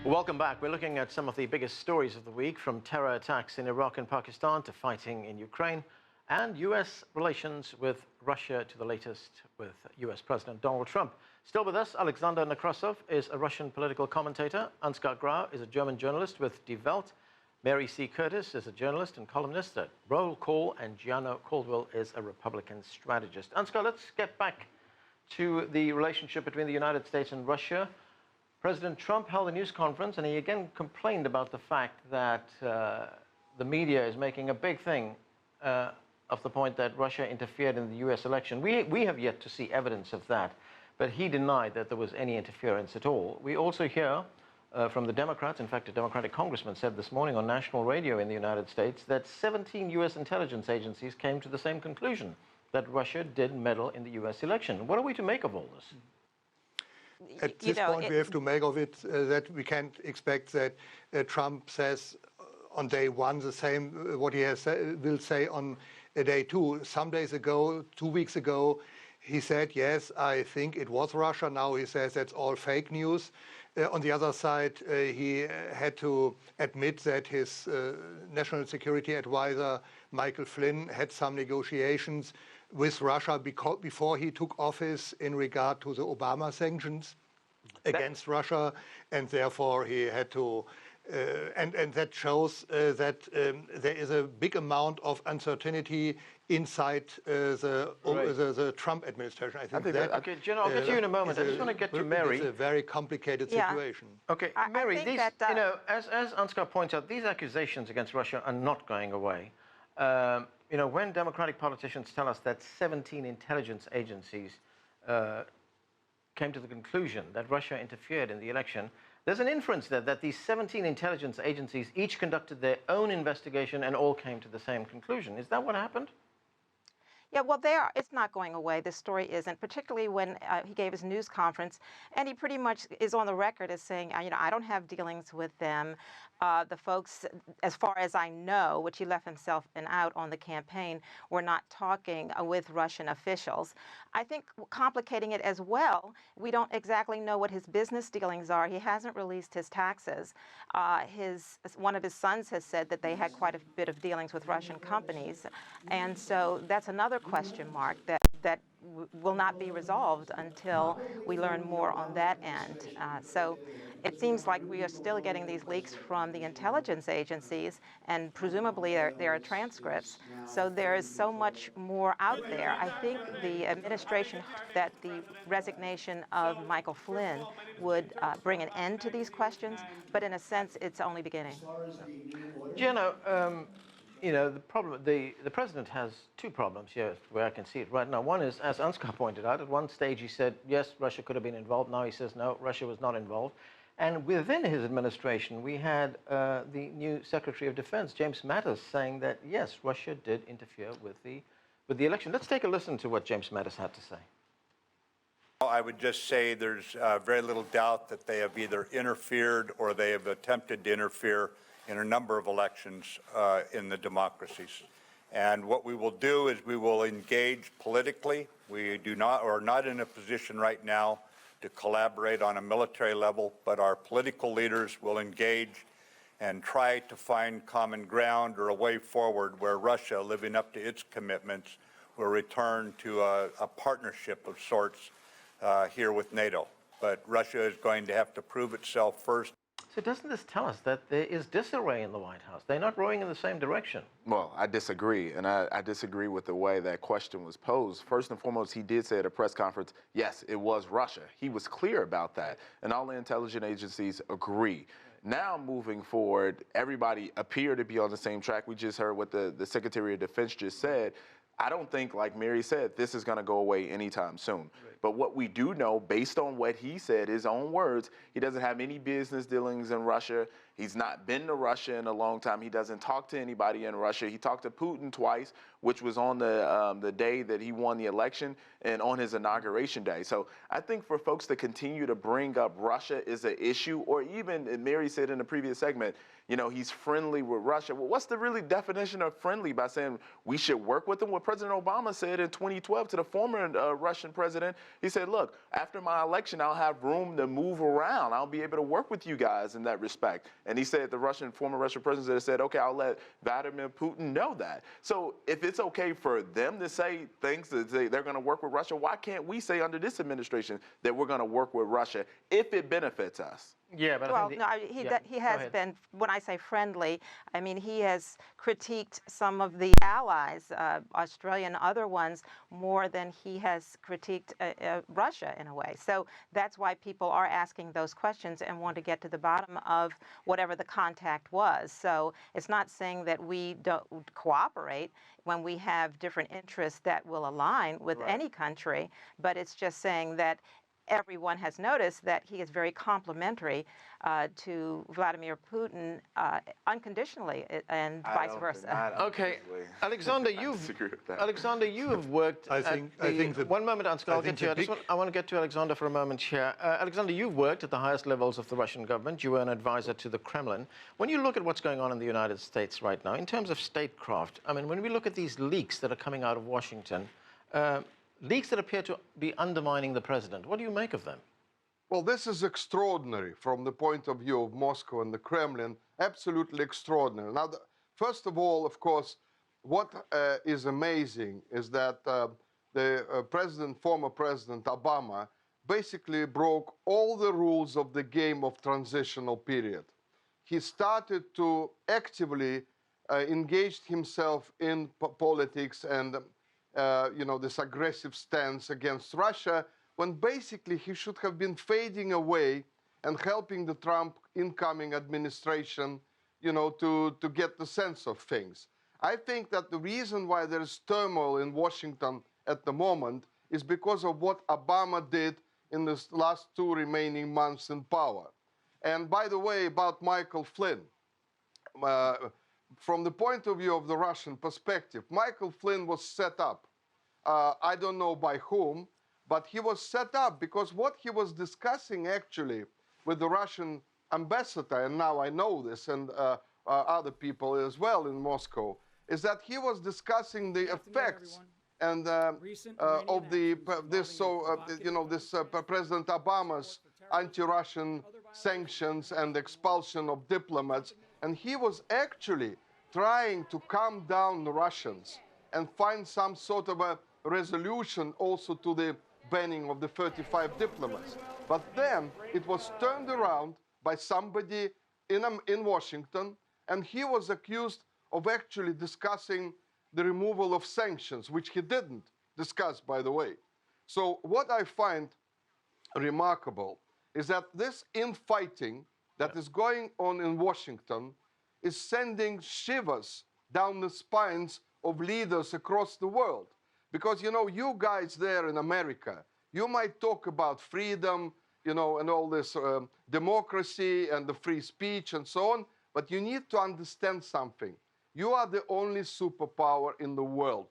Welcome back. We're looking at some of the biggest stories of the week, from terror attacks in Iraq and Pakistan to fighting in Ukraine, and U.S. relations with Russia to the latest with U.S. President Donald Trump. Still with us, Alexander Nekrassov is a Russian political commentator. Ansgar Graw is a German journalist with Die Welt. Mary C. Curtis is a journalist and columnist at Roll Call, and Gianno Caldwell is a Republican strategist. Ansgar, let's get back to the relationship between the United States and Russia. President Trump held a news conference, and he again complained about the fact that the media is making a big thing of the point that Russia interfered in the U.S. election. We have yet to see evidence of that, but he denied that there was any interference at all. We also hear from the Democrats, in fact, a Democratic congressman said this morning on national radio in the United States that 17 U.S. intelligence agencies came to the same conclusion, that Russia did meddle in the U.S. election. What are we to make of all this? At this point, we have to make of it that we can't expect that Trump says on day one the same what he will say on day two. Some days ago, 2 weeks ago, he said, yes, I think it was Russia. Now he says that's all fake news. On the other side, he had to admit that his national security advisor, Michael Flynn, had some negotiations with Russia before he took office in regard to the Obama sanctions against Russia, and therefore he had to, and that shows that there is a big amount of uncertainty inside the Trump administration. I think that. Okay, Gianno, I'll get you in a moment. I just want to get to Mary. It's a very complicated situation. Okay, Mary, these, you know, as Ansgar points out, these accusations against Russia are not going away. You know, when Democratic politicians tell us that 17 intelligence agencies came to the conclusion that Russia interfered in the election, there's an inference there that these 17 intelligence agencies each conducted their own investigation and all came to the same conclusion. Is that what happened? Yeah, well, it's not going away. This story isn't, particularly when he gave his news conference, and he pretty much is on the record as saying, you know, I don't have dealings with them. The folks, as far as I know, which he left himself out on the campaign, were not talking with Russian officials. I think complicating it as well, we don't exactly know what his business dealings are. He hasn't released his taxes. One of his sons has said that they had quite a bit of dealings with Russian companies, and so that's another question mark that will not be resolved until we learn more on that end. So it seems like we are still getting these leaks from the intelligence agencies, and presumably there are transcripts. So there is so much more out there. I think the administration hoped that the resignation of Michael Flynn would bring an end to these questions, but in a sense, it's only beginning. Gianno, you know, the president has two problems here, where I can see it right now. One is, as Ansgar pointed out, at one stage he said, yes, Russia could have been involved. Now he says, no, Russia was not involved. And within his administration, we had the new Secretary of Defense, James Mattis, saying that, yes, Russia did interfere with the election. Let's take a listen to what James Mattis had to say. I would just say there's very little doubt that they have either interfered or they have attempted to interfere in a number of elections in the democracies. And what we will do is we will engage politically. We are not in a position right now to collaborate on a military level, but our political leaders will engage and try to find common ground or a way forward where Russia, living up to its commitments, will return to a partnership of sorts here with NATO. But Russia is going to have to prove itself first. So doesn't this tell us that there is disarray in the White House? They're not rowing in the same direction. Well, I disagree, and I disagree with the way that question was posed. First and foremost, he did say at a press conference, yes, it was Russia. He was clear about that, and all the intelligence agencies agree. Now, moving forward, everybody appeared to be on the same track. We just heard what the Secretary of Defense just said. I don't think, like Mary said, this is going to go away anytime soon. Right. But what we do know, based on what he said, his own words, he doesn't have any business dealings in Russia. He's not been to Russia in a long time. He doesn't talk to anybody in Russia. He talked to Putin twice, which was on the day that he won the election and on his inauguration day. So I think for folks to continue to bring up Russia is an issue, or even, and Mary said in the previous segment, you know, he's friendly with Russia. Well, what's the really definition of friendly by saying we should work with them? What President Obama said in 2012 to the former Russian president, he said, look, after my election, I'll have room to move around. I'll be able to work with you guys in that respect. And he said, the former Russian president said, okay, I'll let Vladimir Putin know that. So if it's okay for them to say things that they're going to work with Russia, why can't we say under this administration that we're going to work with Russia if it benefits us? Yeah, but well, he has been, when I say friendly, I mean, he has critiqued some of the allies, Australia and other ones, more than he has critiqued Russia in a way. So that's why people are asking those questions and want to get to the bottom of whatever the contact was. So it's not saying that we don't cooperate when we have different interests that will align with any country, but it's just saying that everyone has noticed that he is very complimentary to Vladimir Putin unconditionally, and vice versa. Okay, Alexander, you have worked. I think one moment, Ansgar, I'll get to you. I want to get to Alexander for a moment here. Alexander, you've worked at the highest levels of the Russian government. You were an advisor to the Kremlin. When you look at what's going on in the United States right now, in terms of statecraft, I mean, when we look at these leaks that are coming out of Washington, leaks that appear to be undermining the president. What do you make of them? Well, this is extraordinary from the point of view of Moscow and the Kremlin, absolutely extraordinary. Now, first of all, of course, what is amazing is that the former President Obama basically broke all the rules of the game of transitional period. He started to actively engage himself in politics and this aggressive stance against Russia, when basically he should have been fading away and helping the Trump incoming administration, to get the sense of things. I think that the reason why there is turmoil in Washington at the moment is because of what Obama did in the last 2 remaining months in power. And by the way, about Michael Flynn, from the point of view of the Russian perspective, Michael Flynn was set up. I don't know by whom, but he was set up because what he was discussing actually with the Russian ambassador, and now I know this, and other people as well in Moscow, is that he was discussing the effects and of President Obama's anti-Russian sanctions and expulsion of diplomats, and he was actually trying to calm down the Russians and find some sort of a resolution also to the banning of the 35 diplomats. But then it was turned around by somebody in Washington, and he was accused of actually discussing the removal of sanctions, which he didn't discuss, by the way. So what I find remarkable is that this infighting that is going on in Washington is sending shivers down the spines of leaders across the world. Because, you guys there in America, you might talk about freedom, and all this democracy and the free speech and so on, but you need to understand something. You are the only superpower in the world.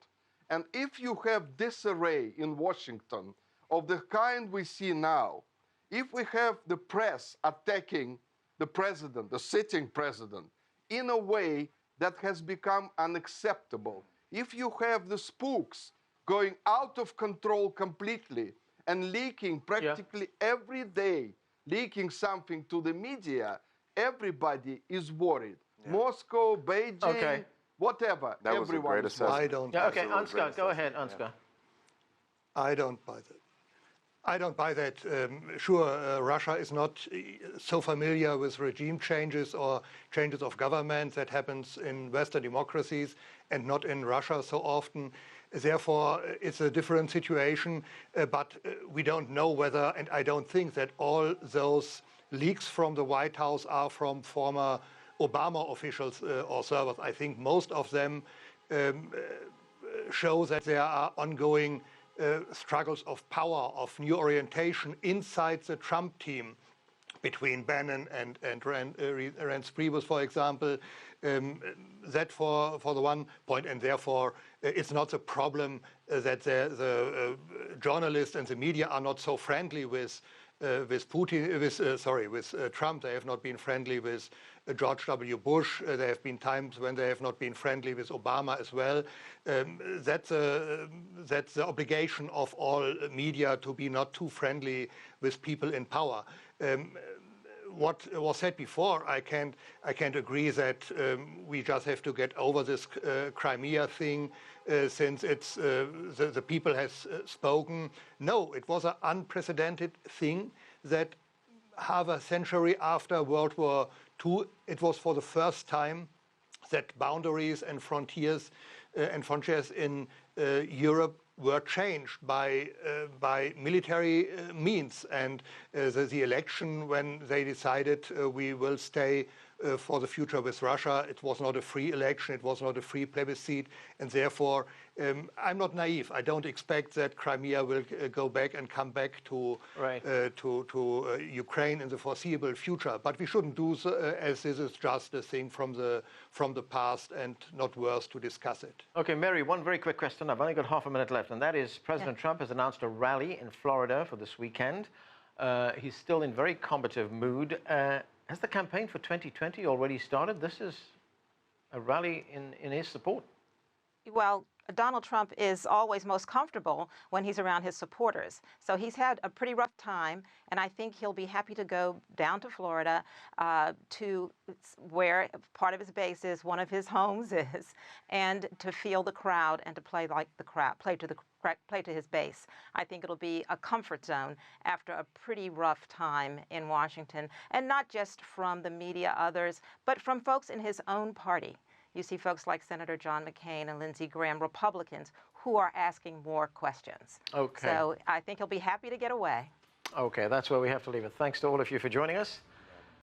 And if you have disarray in Washington of the kind we see now, if we have the press attacking the president, the sitting president, in a way that has become unacceptable, if you have the spooks going out of control completely and leaking practically every day, leaking something to the media, everybody is worried. Moscow, Beijing, whatever. That was a great assessment. I don't. Yeah, okay, Ansgar, go ahead, Ansgar. I don't buy that. I don't buy that. Sure, Russia is not so familiar with regime changes or changes of government that happens in Western democracies and not in Russia so often. Therefore, it's a different situation, but we don't know whether, and I don't think that all those leaks from the White House are from former Obama officials or servers. I think most of them show that there are ongoing struggles of power, of new orientation inside the Trump team between Bannon and Reince Priebus, for example. That for the one point, and therefore it's not a problem that the journalists and the media are not so friendly with Putin, with Trump. They have not been friendly with George W. Bush. There have been times when they have not been friendly with Obama as well. That's the obligation of all media to be not too friendly with people in power. What was said before, I can't agree that we just have to get over this Crimea thing since it's the people has spoken. No, it was an unprecedented thing that half a century after World War II, it was for the first time that boundaries and frontiers in Europe were changed by military means, and the election, when they decided we will stay for the future with Russia, it was not a free election, it was not a free plebiscite, and therefore I'm not naive. I don't expect that Crimea will go back and come back to Ukraine in the foreseeable future. But we shouldn't do so, as this is just a thing from the past and not worth to discuss it. Okay, Mary, one very quick question. I've only got half a minute left, and that is President Trump has announced a rally in Florida for this weekend. He's still in very combative mood. Has the campaign for 2020 already started? This is a rally in his support. Well, Donald Trump is always most comfortable when he's around his supporters. So he's had a pretty rough time, and I think he'll be happy to go down to Florida to where part of his base is, one of his homes is, and to feel the crowd and to play like the crowd, play to his base. I think it'll be a comfort zone after a pretty rough time in Washington, and not just from the media, others, but from folks in his own party. You see folks like Senator John McCain and Lindsey Graham, Republicans, who are asking more questions. Okay. So I think he'll be happy to get away. Okay, that's where we have to leave it. Thanks to all of you for joining us.